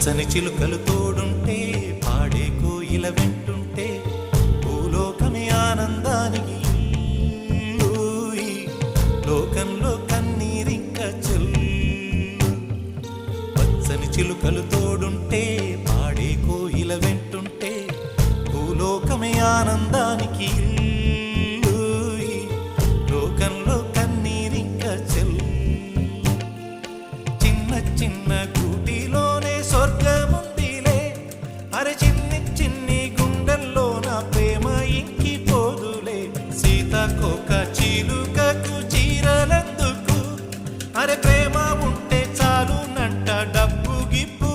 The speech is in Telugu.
పచ్చని చిలుకలు తోడుంటే పాడే కోయిల వెంటుంటే భూలోకమే ఆనందానికి లోకంలో కన్నీరింక చెల్లు. పచ్చని చిలుకలు తోడుంటే పాడే కోయిల వెంటుంటే భూలోకమే ఆనందానికి లోకంలో కన్నీరింక చెల్లు. చిన్న చిన్న గూటిలోనే స్వర్గముందిలే, అరే చిన్ని చిన్ని గుండెల్లో నా ప్రేమ ఇంకిపోదులే. సీతాకోక చిలుకకు చీరలందుకు, అరే ప్రేమ ఉంటే చాలునంట డబ్బు గిప్పు